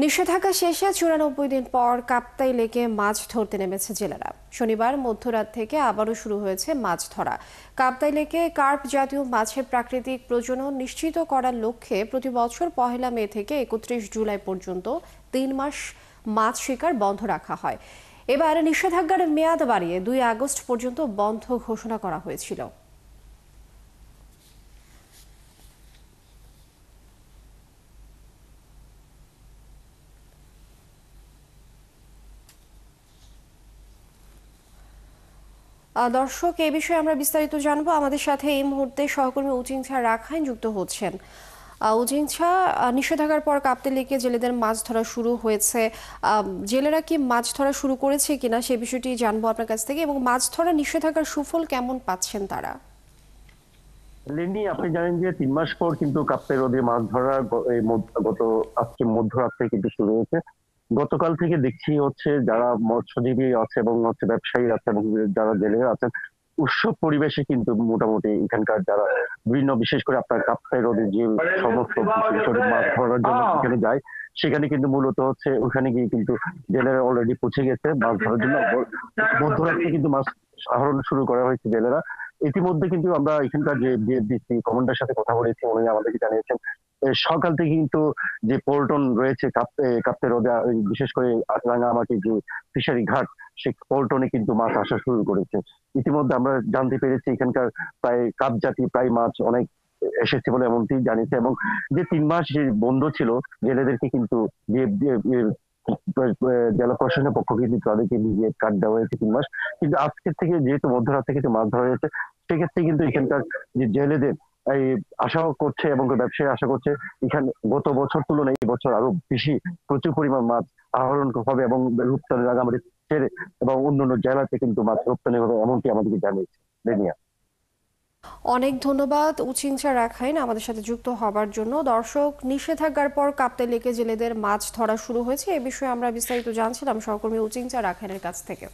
নিষেধাজ্ঞা শেষে ৯৪ দিন পর কাপ্তাই লেকে মাছ ধরতে নেমেছে জেলেরা। শনিবার মধ্যরাত থেকে আবারও শুরু হয়েছে মাছ ধরা। কাপ্তাই লেকে কার্প জাতীয় মাছের প্রাকৃতিক প্রজনন নিশ্চিত করার লক্ষ্যে প্রতি বছর ১ মে থেকে ৩১ জুলাই পর্যন্ত ৩ মাস মাছ শিকার বন্ধ রাখা হয়। এবার নিষেধাজ্ঞার মেয়াদ বাড়িয়ে ২ আগস্ট পর্যন্ত বন্ধ ঘোষণা করা হয়েছিল। দর্শক, এই বিষয়ে আমরা বিস্তারিত জানবো। আমাদের সাথে এই মুহূর্তে সহকর্মী উচিংছা রাখাইন যুক্ত হচ্ছেন। উচিংছা, নিষেধাজ্ঞার পর কাপ্তাই লেকে জেলেদের মাছ ধরা শুরু হয়েছে। জেলেরা কি মাছ ধরা শুরু করেছে কিনা সে বিষয়টি জানবো আপনার কাছ থেকে, এবং মাছ ধরা নিষেধাজ্ঞার সুফল কেমন পাচ্ছেন তারা? লিন্ডি, আপনি জানেন যে ৩ মাস পর কিন্তু কাপ্তাই হ্রদে মাছ ধরা গত আজকে মধ্যরাত থেকে কিন্তু শুরু হয়েছে। গতকাল থেকে দেখছি হচ্ছে যারা মৎস্যজীবী আছে এবং হচ্ছে ব্যবসায়ী আছে এবং যারা জেলেরা আছেন, উৎসব পরিবেশে কিন্তু মোটামুটি এখানকার যারা বিভিন্ন বিশেষ করে আপনার কাপ্তাই হ্রদে যে সমস্ত বিশেষ করে মাছ ধরার জন্য এখানে যায়, সেখানে কিন্তু মূলত হচ্ছে ওখানে গিয়ে কিন্তু জেলেরা অলরেডি পৌঁছে গেছে মাছ ধরার জন্য। মধ্যরাত থেকে কিন্তু মাছ আহরণ শুরু করা হয়েছে জেলেরা। ইতিমধ্যে কিন্তু আমরা এখানকার যে বিএফডিসি কমান্ডার সাথে কথা বলেছি, উনি আমাদেরকে জানিয়েছেন সকাল থেকে কিন্তু যে পল্টন রয়েছে কাপ্তাই হ্রদে, বিশেষ করে রাঙামাটি যে ফিশারি ঘাট, সেই পল্টনে কিন্তু মাছ আসা শুরু করেছে। ইতিমধ্যে আমরা জানতে পেরেছি এখানকার প্রায় কাপ জাতি প্রায় মাছ অনেক এসেছে বলে এমনটি জানিয়েছে, এবং যে ৩ মাস যে বন্ধ ছিল জেলেদেরকে কিন্তু জেলা প্রশাসনের পক্ষ কিন্তু তাদেরকে নিজে কার্ড দেওয়া হয়েছে ৩ মাস। কিন্তু আজকের থেকে যেহেতু মধ্যরাত থেকে মাছ ধরা হয়েছে, সেক্ষেত্রে কিন্তু এখানকার যে জেলেদের এই আশা করছে এবং ব্যবসায়ী আশা করছে এখানে গত বছর তুলনায় এই বছর আরো বেশি প্রচুর পরিমাণ মাছ আহরণ হবে এবং রূপসানি রাঙামাটি ছেড়ে এবং অন্যান্য জেলাতে কিন্তু মাছ রপ্তানি হবে, এমনটি আমাদেরকে জানিয়েছে লেনিয়া। অনেক ধন্যবাদ উচিংছা রাখাইন আমাদের সাথে যুক্ত হবার জন্য। দর্শক, নিষেধাজ্ঞার পর কাপ্তাই লেকে জেলেদের মাছ ধরা শুরু হয়েছে, এ বিষয়ে আমরা বিস্তারিত জানছিলাম সহকর্মী উচিংছা রাখাইনের কাছ থেকে।